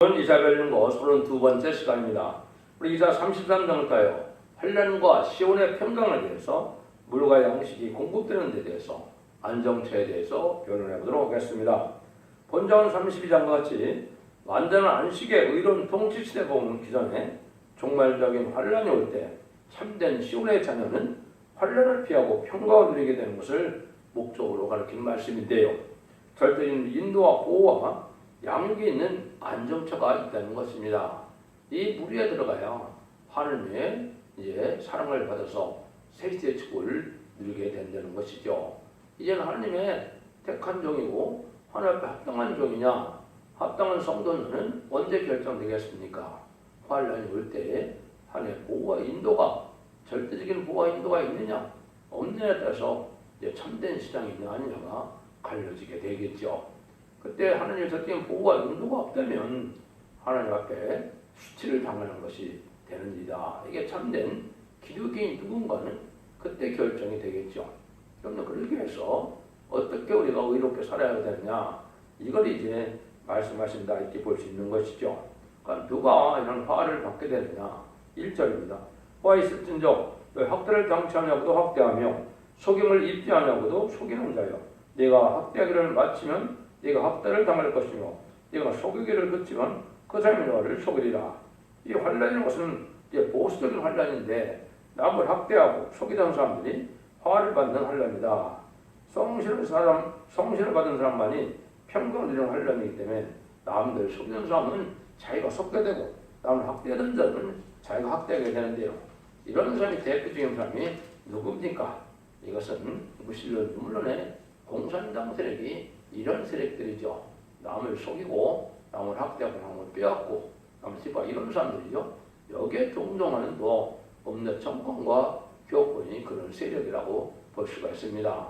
이사벨링고 32번째 시간입니다. 우리 이사 33장부터요. 환란과 시온의 평강에 대해서 물과 양식이 공급되는 데 대해서 안정처에 대해서 변론해 보도록 하겠습니다. 본장은 32장과 같이 완전한 안식의 의로운 통치시대 보면 기존에 종말적인 환란이 올 때 참된 시온의 자녀는 환란을 피하고 평강을 누리게 되는 것을 목적으로 가르치는 말씀인데요. 절대적인 인도와 보호와 양육이 있는 안정처가 있다는 것입니다. 이 무리에 들어가야 하느님의 사랑을 받아서 세시의 축복을 누리게 된다는 것이죠. 이제는 하느님의 택한 종이고 하나님 앞에 합당한 종이냐, 합당한 성도는 언제 결정되겠습니까? 환란이 올 때에 하나님의 보호와 인도가, 절대적인 보호와 인도가 있느냐, 없느냐에 따라서 참된 신앙이 있느냐 아니냐가 갈려지게 되겠죠. 그때 하나님의 절대적인 보호와 인도가 없다면 하나님 앞에 수치를 당하는 것이 되는 일이다. 이게 참된 기독교인 누군가는 그때 결정이 되겠죠. 그럼 그렇게 해서 어떻게 우리가 의롭게 살아야 되느냐, 이걸 이제 말씀하신다 이렇게 볼 수 있는 것이죠. 그러니까 누가 이런 화를 받게 되느냐, 1절입니다. 화 있을진저 학대를 당치하냐고도 학대하며 속임을 입지 하냐고도 속이는 자여, 네가 학대하기를 마치면 네가 학대를 당할 것이며 네가 속이기를 그치면 그 사람이 너를 속이리라. 이 환란이라는 것은 보수적인 환란인데 남을 학대하고 속이던 사람들이 화를 받는 환란이다. 성실을 받은 사람만이 평강을 누리는 환란이기 때문에 남들 속이는 사람은 자기가 속게 되고 남을 학대하던 자는 자기가 학대하게 되는데요. 이런 사람이 대표적인 사람이 누굽니까? 이것은 물론의 공산당 세력이 이런 세력들이죠. 남을 속이고 남을 학대하고 남을 빼앗고 남을 씹어 이런 사람들이죠. 여기에 동정하는 또 법률 정권과 교권이 그런 세력이라고 볼 수가 있습니다.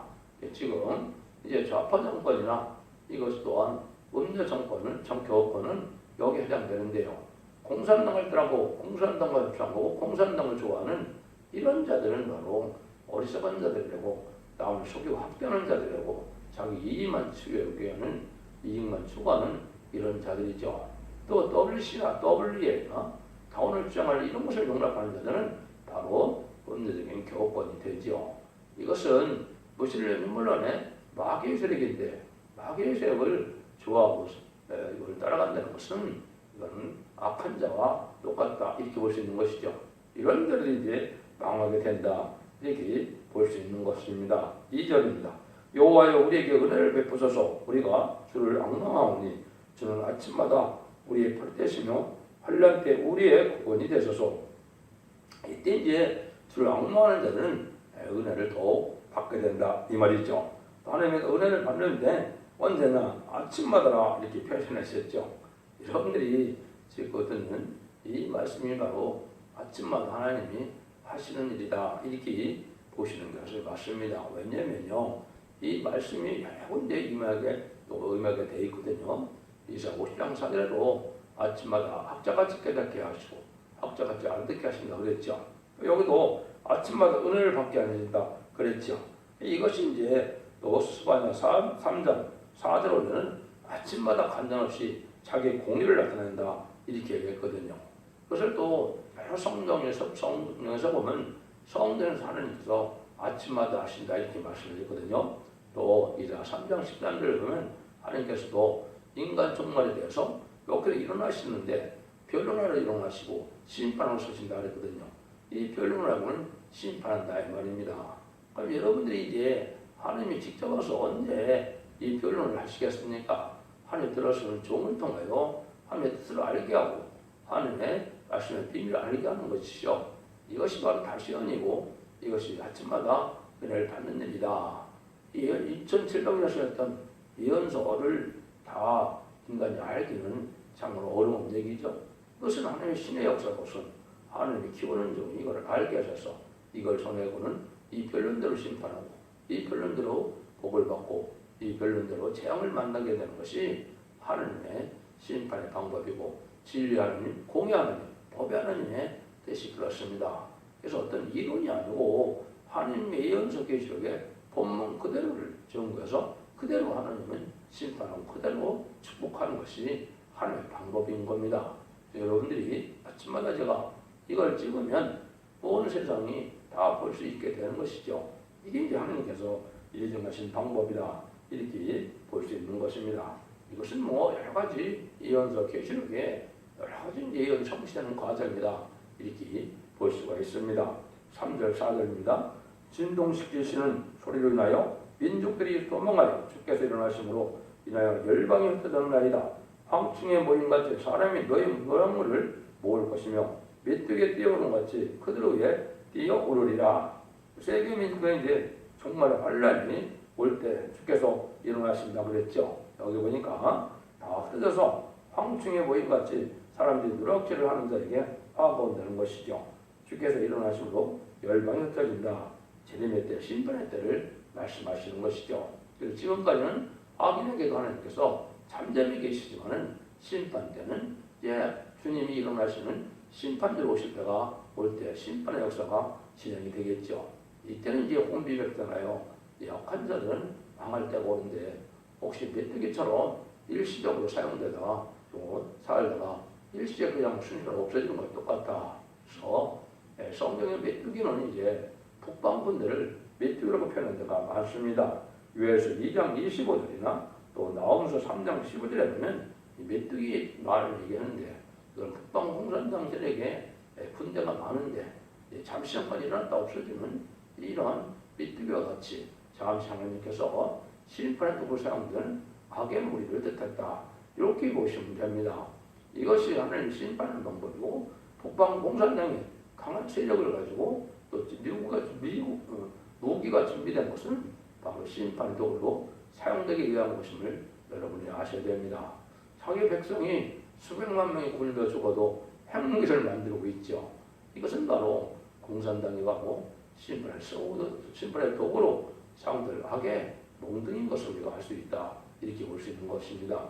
지금 이제 좌파 정권이나 이것 또한 법률 정권은 교권은 여기에 해당되는데요. 공산당을 따라고 공산당과 협상하고 공산당을 좋아하는 이런 자들은 바로 어리석은 자들이고 남을 속이고 학대하는 자들이고 자기 이익만 추구하는 이익만 추구하는 이런 자들이죠. 또 WC나 WE나 다운을 주장하는 이런 것을 용납하는 자들은 바로 법률적인 교권이 되죠. 이것은 물론의 마귀의 세력인데 마귀의 세력을 좋아하고 이걸 따라간다는 것은 이건 악한 자와 똑같다 이렇게 볼 수 있는 것이죠. 이런 자들이 이제 망하게 된다 이렇게 볼 수 있는 것입니다. 2절입니다. 여호와여 우리에게 은혜를 베푸소서. 우리가 주를 앙망하오니 주는 아침마다 우리의 팔 되시며 환난 때 우리의 구원이 되소서. 이때 이제 주를 앙망하는 자들은 은혜를 더욱 받게 된다 이 말이죠. 하나님의 은혜를 받는데 언제나 아침마다 이렇게 표현하셨죠. 여러분들이 지금 듣는 이 말씀이 바로 아침마다 하나님이 하시는 일이다 이렇게 보시는 것이 맞습니다. 왜냐면요, 이 말씀이 여러 군데 임하게 되어 있거든요. 이사 50장 4절에도 아침마다 학자같이 깨닫게 하시고 학자같이 알아듣게 하신다 그랬죠. 여기도 아침마다 은혜를 받게 하신다 그랬죠. 이것이 이제 또 스바냐 3장 4절로는 아침마다 간장없이 자기의 공의를 나타낸다 이렇게 얘기했거든요. 그것을 또 여러 성경에서 보면 성전에서 하나님께서 아침마다 하신다 이렇게 말씀드렸거든요. 또 이사 3장 13절을 보면 하나님께서도 인간 종말에 대해서 여기에 일어나시는데 변론하러 일어나시고 심판하러 서신다 그랬거든요. 이 변론하고는 심판한다 이 말입니다. 그럼 여러분들이 이제 하나님이 직접 와서 언제 이 변론을 하시겠습니까? 하나님 들어서는 종을 통하여 하나님의 뜻을 알게 하고 하나님의 말씀의 비밀을 알게 하는 것이죠. 이것이 바로 다시언이고 이것이 아침마다 은혜를 받는 일이다. 2700년 쓰였던 예언서를 다 인간이 알기는 참으로 어려운 얘기죠. 그것은 하나님의 신의 역사로서 하나님이 키우는 종 이걸 알게 하셔서 이걸 전해고는 이 변론대로 심판하고 이 변론대로 복을 받고 이 변론대로 재앙을 만나게 되는 것이 하나님의 심판의 방법이고 진리 하나님, 공의 하나님, 법의 하나님의 뜻이 그렇습니다. 그래서 어떤 이론이 아니고 하나님의 예언서 계시록에 본문 그대로를 전구해서 그대로 하나님은 심판하고 그대로 축복하는 것이 하나의 방법인 겁니다. 여러분들이 아침마다 제가 이걸 찍으면 온 세상이 다 볼 수 있게 되는 것이죠. 이게 이제 하나님께서 예정하신 방법이다, 이렇게 볼 수 있는 것입니다. 이것은 뭐 여러 가지 예언서 계시록에 여러 가지 예언 성취되는 과정이다, 이렇게 볼 수가 있습니다. 3절 4절입니다. 진동시키시는 소리로 인하여 민족들이 도망하여 주께서 일어나심으로 인하여 열방이 흩어졌는 날이다. 황충에 모임같이 사람이 너의 무덤을 모을 것이며 메뚜기에 뛰어오는 같이 그들 위에 뛰어오르리라. 세계 민족에 이제 정말 환란이 올 때 주께서 일어나신다 그랬죠. 여기 보니까 다 흩어져서 황충에 모임같이 사람들이 누락질을 하는 자에게 파고온다는 것이죠. 주께서 일어나심으로 열방이 흩어진다. 재림의 때, 심판의 때를 말씀하시는 것이죠. 그래서 지금까지는 악인에게도 하나님께서 잠잠히 계시지만은 심판 때는 이제 주님이 일어나시는 심판대로 오실 때가 올 때 심판의 역사가 진행이 되겠죠. 이때는 이제 혼비백산하여 약한 자들은 망할 때가 오는데 혹시 메뚜기처럼 일시적으로 사용되다가 또 살다가 일시에 그냥 순식간에 없어지는 것과 똑같다. 그래서 성경의 메뚜기는 이제 북방군대를 메뚜기라고 표현한 데가 많습니다. 요에서 2장 25절이나 또 나홈서 3장 15절에 보면 메뚜기 말을 얘기하는데 그건 북방 공산당들에게 군대가 많은데 잠시간만 일어났다 없어지는 이런 메뚜기와 같이 잠시 하나님께서 심판의 도구로 사용된 악의 무리를 뜻했다. 이렇게 보시면 됩니다. 이것이 하나님 심판하는 방법이고 북방 공산당이 강한 세력을 가지고 또 무기가 준비된 것은 바로 심판의 도구로 사용되기 위한 것임을 여러분이 아셔야 됩니다. 자기 백성이 수백만 명이 굶어 죽어도 핵무기를 만들고 있죠. 이것은 바로 공산당이 가고 심판의 도구로 사용될 악의 몽둥이인 것을 우리가 알 수 있다. 이렇게 볼 수 있는 것입니다.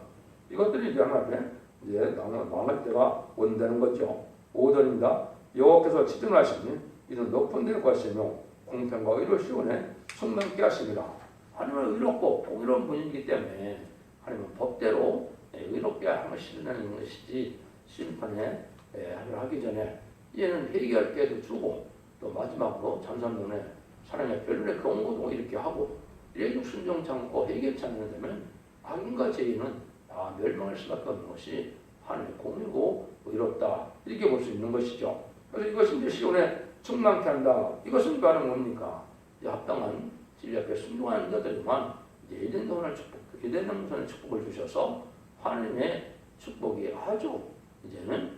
이것들이 이제 하나님의 이제 망할 때가 온다는 거죠. 5절입니다. 여호와께서 지정하시니 이는 높은 데를 가시며 공평과 의로 시온에 성명케 하십니다. 하나님은 의롭고 공의로운 분이기 때문에 하나님은 법대로 의롭게 하시는 것이지 심판에 하기 전에 얘는 회개할 때도 주고 또 마지막으로 참선론에 사람의 별론의 경고도 이렇게 하고 이래도 순종치 않고 회개치 않는 데면 악인과 죄인은 다 멸망할 수밖에 없는 것이 하나님의 공의고 의롭다, 이렇게 볼 수 있는 것이죠. 그래서 이것이 이제 시온에 충만케 한다. 이것은 바로 뭡니까? 합당한 진리 앞에 순종하는 자들만 이제 에덴동산의 축복, 에덴동산의 축복을 주셔서 하나님의 축복이 아주 이제는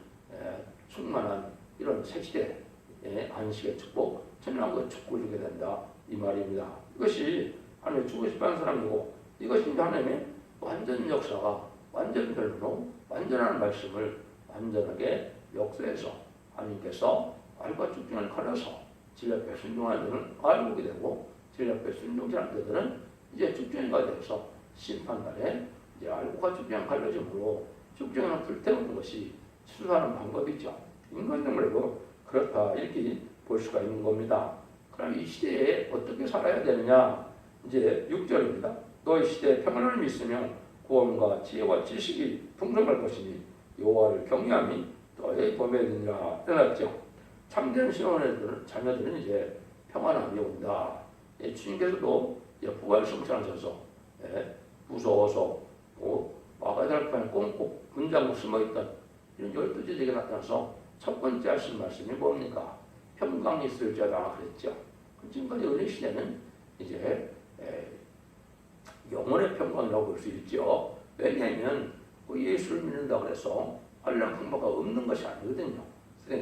충만한 이런 새 시대의 안식의 축복, 천년왕국의 축복을 주게 된다, 이 말입니다. 이것이 하나님의 주고 싶어하는 사람이고 이것이 하나님의 완전 역사가 완전 별로 완전한 말씀을 완전하게 역사해서 하나님께서 알과 죽중을 가려서 진리 앞에 순종하는 자들은 알고게 되고 진리 앞에 순종치 않는 자들은 이제 죽중이가 되어서 심판날에 이제 알고가 죽중을 갈려짐으로 죽중을 불태우는 것이 수사하는 방법이죠. 인간적으로 그렇다, 이렇게 볼 수가 있는 겁니다. 그럼 이 시대에 어떻게 살아야 되느냐? 이제 6절입니다. 너희 시대에 평안을 있으며 구원과 지혜와 지식이 풍성할 것이니 여호와를 경외함이 너의 범에니라 떠났죠. 참된 신혼의 자녀들은 이제 평안함이 온다. 주님께서도 부활 성찬하셔서 무서워서 막아야 판에 꽁꽁 문장고 숨어있던 이런 12제자에게 나타나서 첫 번째 하신 말씀이 뭡니까? 평강이 있을지어다 그랬죠. 지금까지 은혜 시대는 이제 영혼의 평강이라고 볼 수 있죠. 왜냐하면 예수를 믿는다고 해서 한량 풍파가 없는 것이 아니거든요.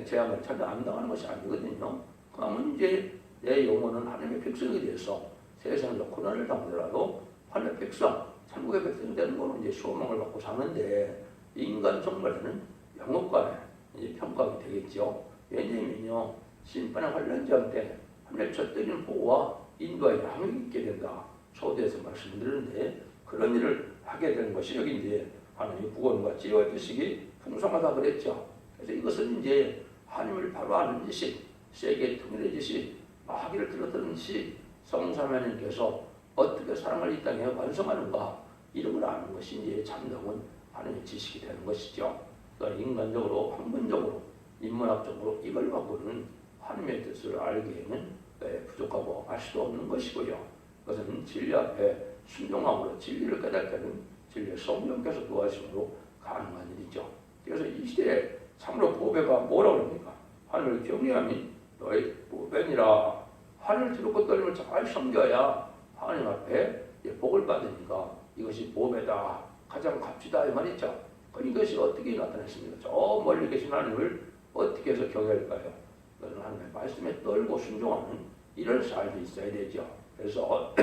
재앙을 찾아 안 당하는 것이 아니거든요. 그러면 이제 내 영혼은 하나님의 백성이 돼서 세상에서 고난을 당하더라도 하나님의 백성, 천국의 백성이 되는 거는 이제 소망을 갖고 사는데 인간 정말에는 영혼간에 이제 평강이 되겠죠. 왜냐하면요, 심판의 환란장 때 하나님의 젖들이는 보호와 인도와 양육이 있게 된다. 초대에서 말씀드렸는데 그런 일을 하게 되는 것이 여기 이제 하나님의 구원과 지혜와 지식이 풍성하다 그랬죠. 그래서 이것은 이제 하나님을 바로 아는 지식, 세계 통일의 지식, 마귀를 들어드는 지식, 성삼 하나님께서 어떻게 사람을 이 땅에 완성하는가, 이런 걸 아는 것이 이제 참다운 하나님의 지식이 되는 것이죠. 그러니까 인간적으로, 학문적으로, 인문학적으로 이걸 갖고는 하나님의 뜻을 알기에는 부족하고 알 수도 없는 것이고요. 그것은 진리 앞에 순종함으로 진리를 깨닫게 하는 진리의 성령께서 도와주심으로 가능한 일이죠. 그래서 이 시대에 참으로 보배가 뭐라고 합니까? 하늘을 경외함이 너희 보배니라. 하늘 들고 떨림을 잘 섬겨야 하나님 앞에 복을 받으니까 이것이 보배다. 가장 값지다 이 말이죠. 그럼 이것이 어떻게 나타났습니까? 저 멀리 계신 하나님을 어떻게 해서 경외할까요? 그것은 하나님의 말씀에 떨고 순종하는 이런 삶이 있어야 되죠. 그래서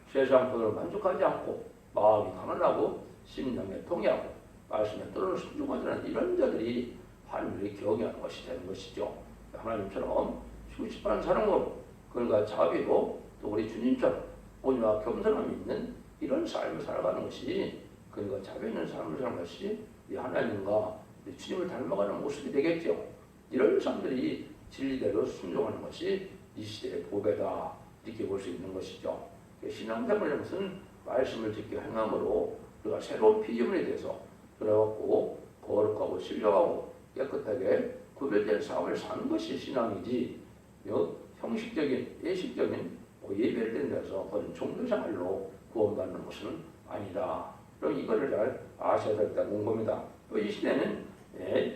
세상 것으로 만족하지 않고 마음이 가난하고 심령에 통해하고 말씀에 떨어져 순종하지 않는 이런 자들이 하나님을 경외하는 것이 되는 것이죠. 하나님처럼 수십하는 사랑으로 그러니까 자비로 또 우리 주님처럼 온유와 겸손함이 있는 이런 삶을 살아가는 것이 그러니까 자비 있는 삶을 사는 것이 하나님과 주님을 닮아가는 모습이 되겠죠. 이런 사람들이 진리대로 순종하는 것이 이 시대의 보배다 이렇게 볼 수 있는 것이죠. 신앙생활이라는 것은 말씀을 지켜 행함으로 우리가 새로운 피조물이 돼서 그래갖고 거룩하고 신령하고 깨끗하게 구별된 삶을 사는 것이 신앙이지 형식적인 예식적인 예배를 드는 데서 그런 종교생활로 구원받는 것은 아니다. 그럼 이거를 잘 아셔야 된다는 겁니다. 또 이 시대는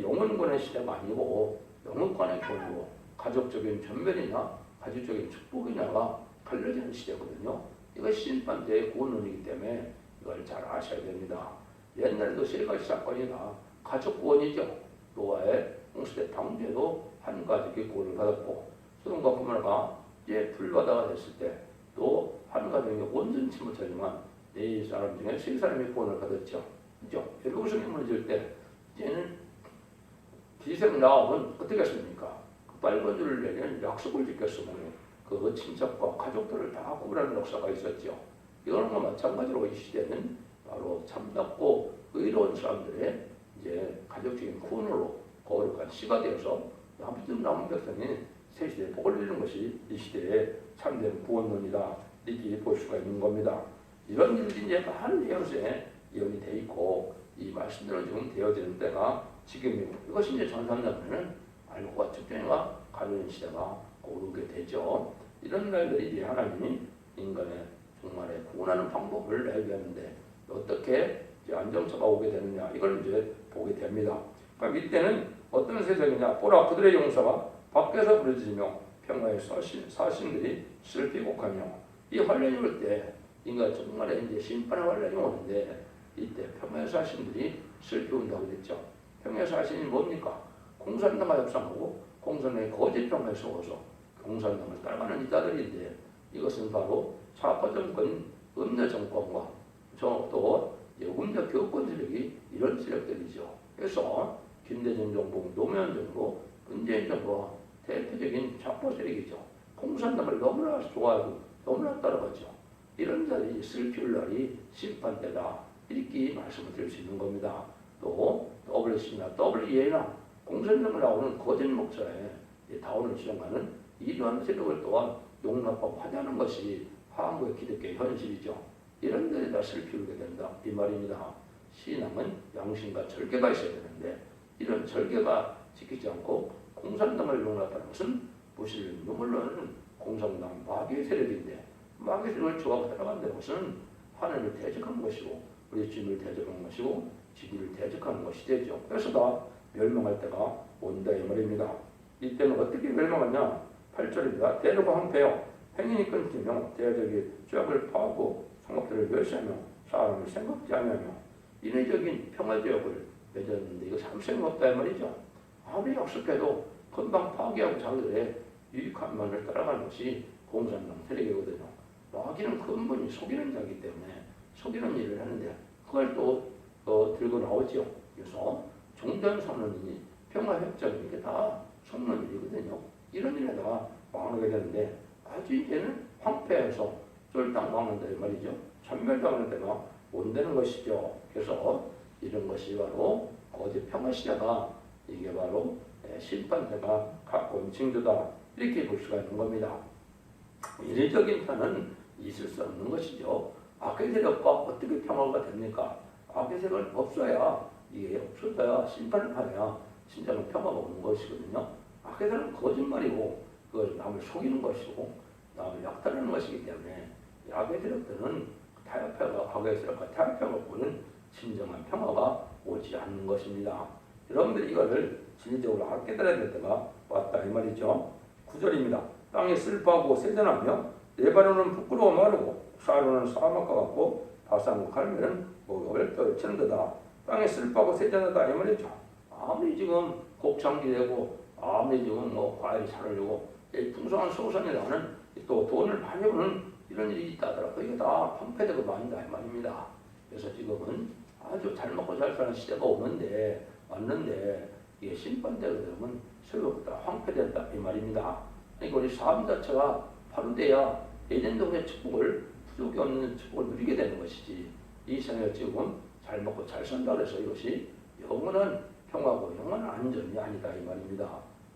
영혼권의 시대가 아니고 영혼권의 권이고 가족적인 변별이나 가족적인 축복이냐가 갈려지는 시대거든요. 이것이 심판대의 구원론이기 때문에 이걸 잘 아셔야 됩니다. 옛날에도 세 가지 사건이 다 가족 구원이죠. 노아의 홍수대 방주에도 한 가족이 구원을 받았고 소돔과 고모라가 이제 불바다가 됐을 때 또 한 가족이 온전치 못하지만 네 사람 중에 세 사람이 구원을 받았죠. 그죠? 예루살렘이 무너질 때 이제는 기생 라합은 어떻게 했습니까? 그 빨간 줄을 내리는 약속을 지켰으므로 그 친척과 가족들을 다 구분하는 역사가 있었죠. 이거는 마찬가지로 이 시대는 바로 참답고 의로운 사람들의 이제 가족적인 구원으로 거룩한 시가 되어서 아무튼 남은 백성이 새 시대에 복을 누리는 것이 이 시대의 참된 구원론이다 이렇게 볼 수가 있는 겁니다. 이런 일들이 이제 많은 예언서에 예언이 돼 있고 이 말씀대로 지금 되어지는 때가 지금이고 이것이 이제 전산자면은 알고가 측정과 가려는 시대가 오르게 되죠. 이런 날들이 이제 하나님이 인간의 정말에 구원하는 방법을 내비하는데 어떻게 이제 안정처가 오게 되느냐 이걸 이제 보게 됩니다. 그럼 이때는 어떤 세상이냐? 보라 그들의 용사가 밖에서 부르짖으며 평화의 사신들이 슬피곡하며 이 환란이 올 때 인간 정말에 이제 심판의 환란이 오는데 이때 평화의 사신들이 슬피운다고 그랬죠. 평화의 사신이 뭡니까? 공산당과 협상하고 공산당의 거짓 평화에 속아서 공산당을 따라가는 이자들인데 이것은 바로 좌파 정권, 음녀 정권과 또 음녀 교권 세력이 이런 세력들이죠. 그래서 김대중 정부, 노무현 정부, 문재인 정부가 대표적인 좌파 세력이죠. 공산당을 너무나 좋아하고 너무나 따라가죠. 이런 자들이 슬피울 날이 심판때다. 이렇게 말씀을 드릴 수 있는 겁니다. 또 WC나 WEA나 공산당을 나오는 거짓 목사에 다운을 주장하는 이러한 세력을 또한 용납하고 하자는 것이 한국의 기독교의 현실이죠. 이런 데에다 슬피우게 된다 이 말입니다. 신앙은 양심과 절개가 있어야 되는데 이런 절개가 지키지 않고 공산당을 용납하는 것은 무신론 유물론은 공산당 마귀의 세력인데 마귀의 세력을 좋아하고 따라간다는 것은 하나님을 대적하는 것이고 우리 주님을 대적하는 것이고 진리를 대적하는 것이 되죠. 그래서 다 멸망할 때가 온다 이 말입니다. 이때는 어떻게 멸망하냐? 8절입니다. 대로가 황폐요 행인이 끊기며 대적이 죄악을 파하고 성읍들을 멸시하며 사람을 생각지 않으며 인위적인 평화지역을 맺었는데 이거 참 생각없다 이 말이죠. 아무리 약속해도 금방 파괴하고 자기들의 유익한 만을 따라가는 것이 공산당 세력이거든요. 마귀는 근본이 속이는 자이기 때문에 속이는 일을 하는데 그걸 또 들고 나오죠. 그래서 종전선언이니 평화협정 이게 다 속는 일이거든요. 이런 일에다가 망하게 되는데 아주 이제는 황폐해서 쫄딱 망한다 이 말이죠. 전멸당하는 때가 온다는 것이죠. 그래서 이런 것이 바로 거짓 평화시대가 이게 바로 심판대가 가까운 징조다 이렇게 볼 수가 있는 겁니다. 이례적인 편은 있을 수 없는 것이죠. 악의 세력과 어떻게 평화가 됩니까? 악의 세력은 없어야 이게 없어져야 심판을 받아야 진정한 평화가 오는 것이거든요. 악의 세력은 거짓말이고 그 남을 속이는 것이고 남을 약탈하는 것이기 때문에 악의 세력들은 악의 세력과 타협해가 보는 진정한 평화가 오지 않는 것입니다. 여러분들이 이거를 진리적으로 깨달아야 될 때가 왔다 이 말이죠. 9절입니다. 땅이 슬퍼하고 세전하며 레바논은 부끄러워 마르고 사로는 사막과 같고 바산과 갈멜은 목욕을 떨치는 데다. 땅이 슬퍼하고 세전하다 이 말이죠. 아무리 지금 곡창이 되고 아무리 지금 뭐 과일이 자라려고 풍성한 소산이라는 또 돈을 많이 버는 이런 일이 있다 하더라도 이게 다 황폐되고 아니다 이 말입니다. 그래서 지금은 아주 잘 먹고 잘 사는 시대가 왔는데 이게 심판대가 되면 소유가 황폐된다 이 말입니다. 그러니까 우리 삶 자체가 파루돼야 예전도 그의 축복을 부족이 없는 축복을 누리게 되는 것이지 이 생에 지금 잘 먹고 잘 산다 그래서 이것이 영원한 평화고 영원한 안전이 아니다 이 말입니다.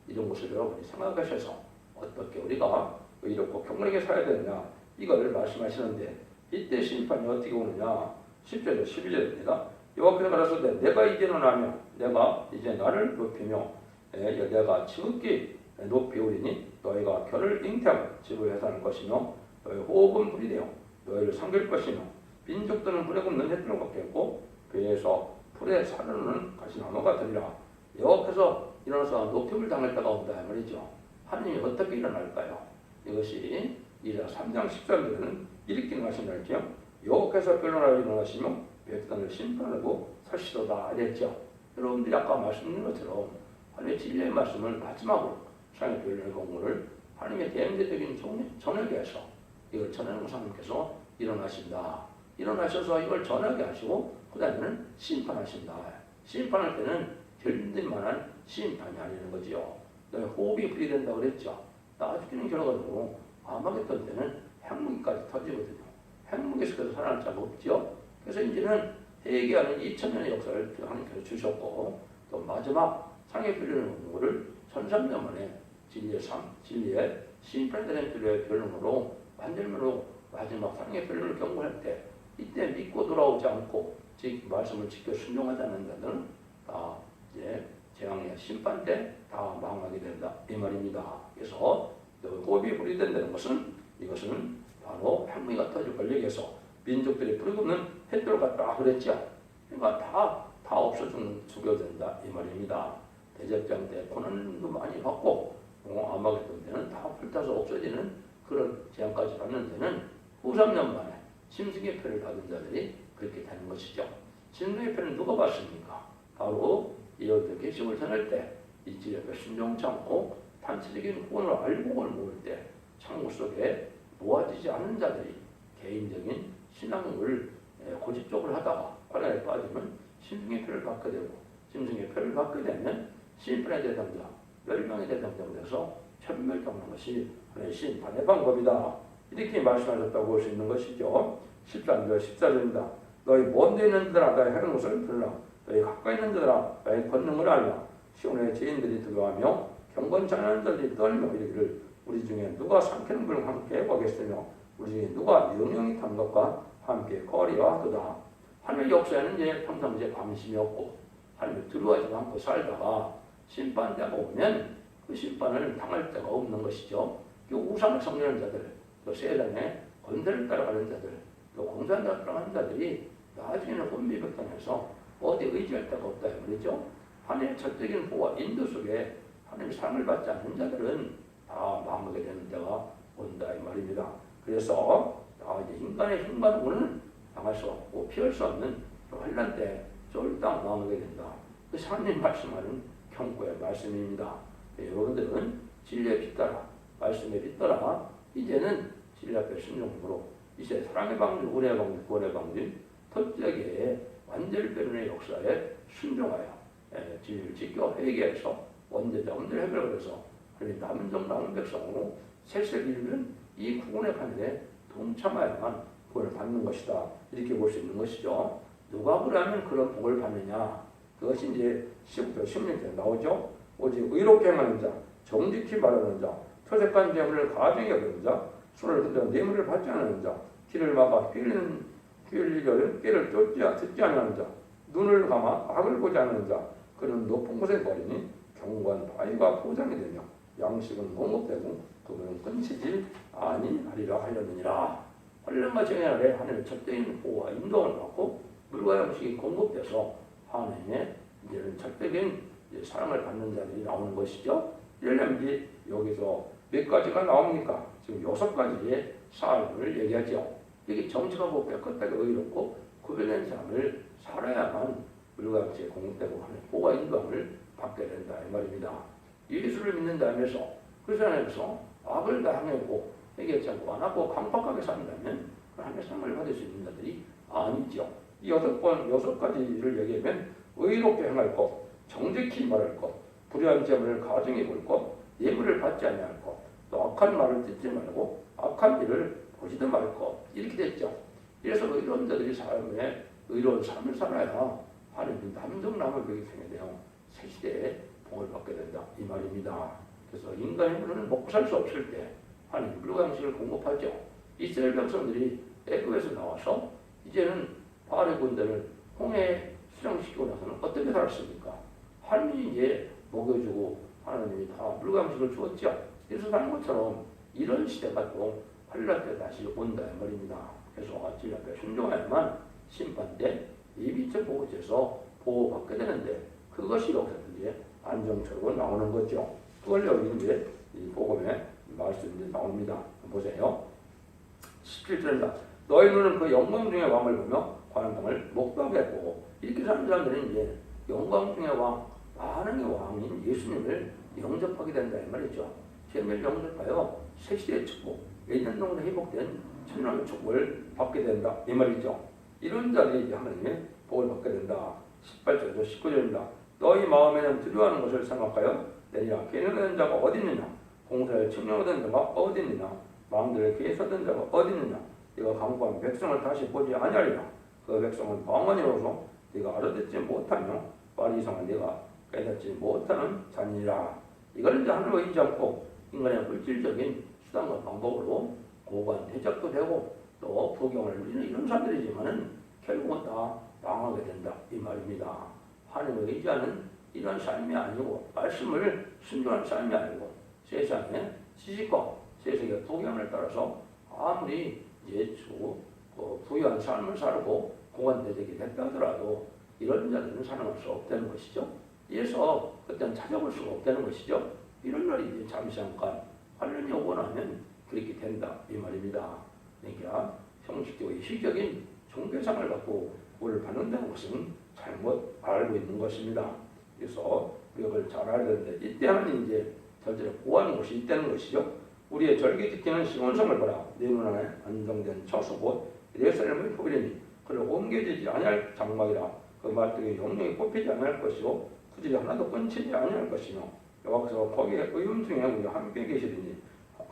이런 것을 여러분이 생각하셔서 어떻게 우리가 이렇게 경건하게 살아야 되느냐 이걸 말씀하시는데 이때 심판이 어떻게 오느냐 10절에 11절입니다. 여호와께서 가라사대 내가 이제는 하며 내가 이제 나를 높이며 내가 지극히 높이 오리니 너희가 결을 잉태하고 집을 해산할 것이며 너희 호흡은 불이 되어 너희를 삼킬 것이며 민족들은 불에 굽는 햇불을 받겠고 배에서 풀에 사르는 가시나무가 되리라. 여호와께서 일어나서 높임을 당할 때가 온다 말이죠. 하나님이 어떻게 일어날까요? 이것이 이라 3장 13절에는 이렇게 말씀하시죠. 여호와께서 변론하여 일어나시며 백성을 심판하고 사시도다 이랬죠. 여러분들이 아까 말씀드린 것처럼 하나님의 진리의 말씀을 마지막으로 상의 변론의 공부를 하나님의 대행대적인 전하게 해서 이걸 전하는 하나님께서 일어나신다. 일어나셔서 이걸 전하게 하시고 그 다음에는 심판하신다. 심판할 때는 결론만한 심판이 아니는 거지요. 호흡이 불이 된다고 그랬죠. 나중에는 결과적으로 아마겟돈 때는 핵무기까지 터지거든요. 핵무기에서 살아날 자가 없죠. 그래서 이제는 회개하는 2000년의 역사를 하나님께서 주셨고 또 마지막 상해 변론의 공부를 1300년 만에 진리의 심판되는 진리의 변론으로 완전으로 마지막 상해 변론을 경고할 때 이때 믿고 돌아오지 않고 말씀을 지켜 순종하지 않는 자들은 다 이제 재앙의 심판 때 다 망하게 된다 이 말입니다. 그래서 호흡이 불이 된다는 것은 이것은 바로 핵무기가 터질 걸 얘기해서 민족들이 불이 굽는 햇돌 같다 그랬죠. 그러니까 다 죽여야 된다 이 말입니다. 대접장 때 고난도 많이 받고 아마겟돈 때는 다 불타서 없어지는 그런 재앙까지 받는 데는 후 3년 만에 짐승의 표를 받은 자들이 그렇게 되는 것이죠. 짐승의 표는 누가 받습니까? 바로 이어들 계시를 전할 때 이지 옆에 순종치 않고 단체적인 구원을 알고 그걸 모을 때 창고 속에 모아지지 않는 자들이 개인적인 신앙을 고집적으로 하다가 관련에 빠지면 짐승의 표를 받게 되고 짐승의 표를 받게 되면 심판의 대상자, 멸망의 대상자가 돼서 천멸당하는 것이 하나의 심판의 방법이다. 이렇게 말씀하셨다고 볼 수 있는 것이죠. 13절 14절입니다. 너희 먼데 있는 자들아 나의 하는 것을 들으라. 너희 가까이 있는 자들아 나의 권능을 알라. 시온의 죄인들이 두려워하며 경건치 않은 자들이 떨며 이르기를 우리 중에 누가 삼키는 불과 함께 거겠으며 우리 중에 누가 영영이 탄 것과 함께 거리와 하도다. 하늘의 역사에는 이제 평상시에 관심이 없고 하늘을 두려워하지 않고 살다가 심판대가 오면 그 심판을 당할 데가 없는 것이죠. 그 우상을 섬기는 자들, 또 세상에 권세를 따라가는 자들, 또 공산을 따라가는 자들이 나중에는 혼미백산해서 어디 의지할 데가 없다 말이죠. 하나님의 철저적인 보호와 인도 속에 하나님의 사랑을 받지 않는 자들은 다 망하게 되는 데가 온다 이 말입니다. 그래서 이제 인간의 흉반으로는 당할 수 없고 피할 수 없는 환난 때 쫄딱 망하게 된다. 그 하나님 말씀하는 경고의 말씀입니다. 여러분들은 진리에 빗따라 말씀에 빗따라 이제는 진리 앞에 순종으로 이제 사랑의 방주, 은혜의 방주, 구원의 방주 터지게 완전 변론의 역사에 순종하여 진리를 지켜 회개해서 원죄자 원죄를 해결해서 남은 백성으로 세세를 이루면 이 구원의 판에 동참하여만 구원을 받는 것이다. 이렇게 볼 수 있는 것이죠. 누가 그러면 그런 복을 받느냐? 그것이 이제 10부터 16절에 나오죠. 오직 의롭게 행하는 자, 정직히 말하는 자, 토색한 재물을 가중히 여기는 자, 술을 흔들어 뇌물을 받지 않는 자, 길을 막아 꾀를 듣지 않는 자, 눈을 감아 악을 보지 않는 자, 그는 높은 곳에 거리니 경관 바위가 포장이 되며 양식은 공급되고 그는 끊치지 아니하리라 하였느니라. 환란과 정의 아래 하나님의 절대적인 보호와 인도를 받고 물과 양식이 공급돼서 하나님의 이제는 절대적인 사랑을 받는 자들이 나오는 것이죠. 이러려면 이제 여기서 몇 가지가 나옵니까? 지금 6가지의 삶을 얘기하죠. 이게 정직하고 깨끗하게 의롭고 구별된 삶을 살아야만 물과 양식이 공급되고 하나님의 보호와 인도를 받게 된다 이 말입니다. 예수를 믿는다면서 그리스도 안에서 악을 다 행하고 회개하지 않고 완악하고 강박하게 산다면 하나님의 사랑을 받을 수 있는 자들이 아니죠. 이 6가지를 얘기하면 의롭게 행할 것, 정직히 말할 것, 불의한 재물을 가정에 볼 것, 예물을 받지 아니할 것, 또 악한 말을 듣지 말고 악한 일을 보지도 말 것, 이렇게 됐죠. 그래서 의로운 자들이 삶에 의로운 삶을 살아야 하나님 남정남을 그렇게 생겨요. 새 시대에 복을 받게 된다 이 말입니다. 그래서 인간의 물은 먹고 살 수 없을 때 하나님 물과 양식을 공급하죠. 이스라엘 백성들이 애굽에서 나와서 이제는 바알의 군대를 홍해에 수장시키고 나서는 어떻게 살았습니까? 하나님이 이제 먹여주고 하나님이 다 물과 양식을 주었죠. 그래서 사는 것처럼 이런 시대가 또 환란 때 다시 온다 이 말입니다. 그래서 주님 앞에 순종하야만 심판 때 예비적 보호제에서 보호받게 되는데 그것이 여기서 이제 안정처럼 나오는 거죠. 그걸 여기 이제 이 복음의 말씀이 나옵니다. 보세요. 17절입니다. 너희 눈은 그 영광 중의 왕을 보며 관원당을 목도하겠고 이렇게 사는 사람들은 이제 영광 중의 왕, 만왕의 왕인 예수님을 영접하게 된다 이 말이죠. 제일 영접하여 새 시대의 축복, 예전동으로 회복된 천년의 축복을 받게 된다 이 말이죠. 이런 자들이 이제 하나님의 복을 받게 된다. 18절에서 19절입니다. 너희 마음에는 두려워하는 것을 생각하여 내리라. 괴능된 자가 어디 있느냐? 공사를 청량하던 자가 어디 있느냐? 망들을 계획하던 자가 어디 있느냐? 네가 강구한 백성을 다시 보지 아니하리라. 그 백성은 방언이로서 네가 알아듣지 못하며 말 이상은 네가 깨닫지 못하는 자니라. 이걸 이제 하나님을 의지 않고 인간의 물질적인 수단과 방법으로 고관 대적도 되고 또 부경을 누리는 이런 사람들이지만은 결국은 다 망하게 된다 이 말입니다. 하나님을 의지하는 이런 삶이 아니고 말씀을 순종하는 삶이 아니고 세상의 지식과 세상의 부경을 따라서 아무리 예수 부유한 삶을 살고 고관대적이 됐다 하더라도 이런 자들은 살아날 수 없다는 것이죠. 그래서 그때는 찾아볼 수가 없다는 것이죠. 이런 날이 이제 잠시 잠깐 환란이 오고 나면 그렇게 된다 이 말입니다. 그러니까 형식적이고 일시적인 종교상을 갖고 구원을 받는다는 것은 잘못 알고 있는 것입니다. 그래서 우리가 그걸 잘 알아야 되는데 이때 하나님 이제 절대로 구하는 것이 있다는 것이죠. 우리의 절기 지키는 시온성을 보라. 네 눈 안에 안정된 처소 곧 예루살렘의 표리니 그를 옮겨지지 아니할 장막이라. 그 말뚝에 영영이 뽑히지 아니할 것이고 구질이 하나도 끊치지 아니할 것이며 여호와께서 거기에 의음 중에 우리가 함께 계시리니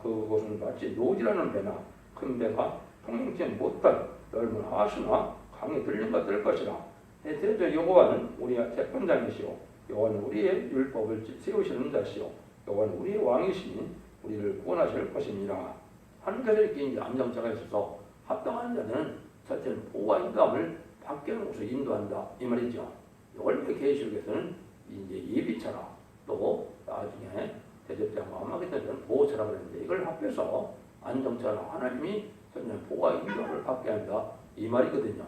그곳은 마치 노지라는 배나 큰 배가 통행치 못한 넓은 하수나 강에 들린 것 될 것이라. 대저 여호와는 우리의 재판장이시오. 여호와는 우리의 율법을 세우시는 자시오. 여호와는 우리의 왕이시니 우리를 구원하실 것입니다. 하나님께서 이렇게 이제 안정자가 있어서 합당한 자는 첫째는 보호와 인도함을 받게 하는 곳으로 인도한다 이 말이죠. 원래 계시록에서는 이제 예비처라 또 나중에 대접자가 아마겟돈은 보호처라 그랬는데 이걸 합해서 안정처라 하나님이 첫째는 보호와 인도함을 받게 한다 이 말이거든요.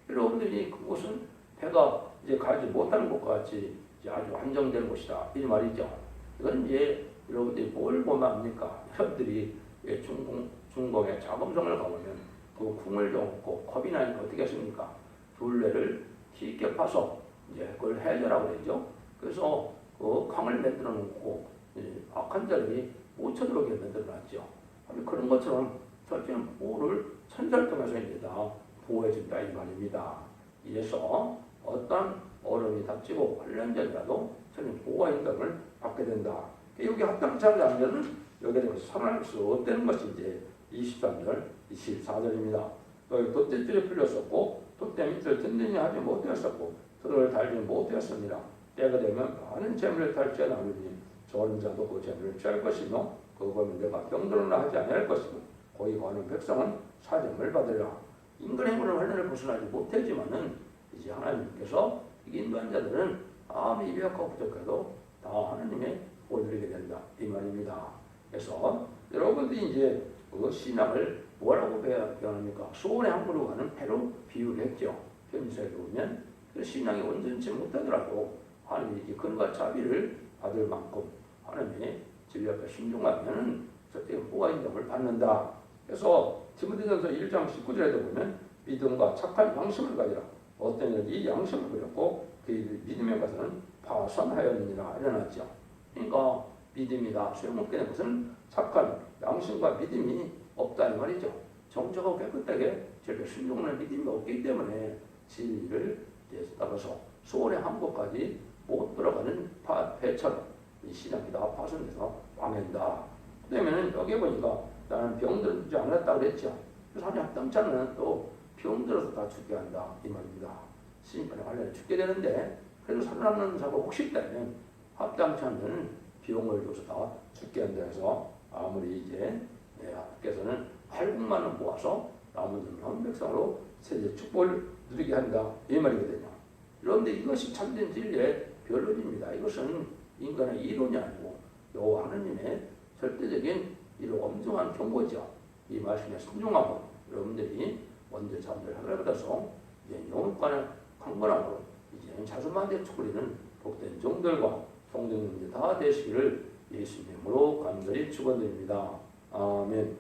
여러분들이 그곳은 배가 이제 가지 못하는 것과 같이 이제 아주 안정된 곳이다 이 말이죠. 이건 이제 여러분들이 뭘 보면 압니까? 여러분들이 중공의 자금성을 가보면 그 궁을 좀 겁이 나니까 어떻게 했습니까? 둘레를 깊게 파서 이제 그걸 해제라고 그러죠. 그래서 그 강을 만들어 놓고 악한 자들이 못 쳐들어오게 만들어 놨죠. 그런 것처럼 철저한 보호를 천사를 통해서 이제 다 보호해준다 이 말입니다. 이래서 어떤 어려움이 닥치고 관련자라도 저는 보호와 인정을 받게 된다. 여기 합당치 않은 자는 여기에 대해서 살아날 수 없다는 것이 이제 23절, 24절입니다. 너희 돛대줄에 풀렸었고 돛대 밑을 든든히 하지 못하였었고 들을 달지 못하였습니다. 때가 되면 많은 재물을 탈취해 나누니 좋은 자도 그 재물을 취할 것이며 그거 보면 내가 병들어나 하지 아니할 것이며 거기 가는 백성은 사정을 받으리라. 인간의 힘으로 환란을 벗어나지 못하지만은 이제 하나님께서 인도한 자들은 아무리 미약하고 부족해도 다 하나님의 복을 누리게 된다 이 말입니다. 그래서 여러분들이 이제 그 신앙을 뭐라고 표현합니까? 소원의 항구로 가는 배로 비유를 했죠. 편지서에 보면 그 신앙이 온전치 못하더라도 하나님이 근과 자비를 받을 만큼 하나님의 진리 앞에 신중하면은 절대 보아 인정을 받는다. 그래서 디모데전서 1장 19절에도 보면 믿음과 착한 양심을 가지라. 어떤 이들이 양심을 버렸고 그 믿음에 가서는 파산하였느니라 일어났죠. 그러니까 믿음이다 소용없게 된 것은 착한 양심과 믿음이 없다 이 말이죠. 정직하고 깨끗하게 저렇게 순종하는 믿음이 없기 때문에 진리를 따라서 소원의 항구까지 못 들어가는 배처럼 이 신앙이 다 파손돼서 망한다. 그다음에는 여기 보니까 나는 병들지 않았다 그랬죠. 사람이 합당치 않으면 또 병들어서 다 죽게 한다 이 말입니다. 신입간에 관련해 죽게 되는데 그래도 살아남는 사고 혹시 있다면 합당치 않는 비용을 줘서 다 죽게 한다 해서 아무리 이제 하나님께서는 800만 원 모아서 남은 전 백성으로 세계 축복을 누리게 한다 이 말이거든요. 그런데 이것이 참된 진리의 변론입니다. 이것은 인간의 이론이 아니고 여호와 하나님의 절대적인 이런 엄중한 경고죠. 이 말씀에 순종하고 여러분들이 먼저 잠들 하늘을 받아서 이제 영혼과는 강건함으로 이제 자수만대 축구리는 복된 종들과 성도님들 다 되시기를 예수님으로 간절히 축원드립니다. 아멘.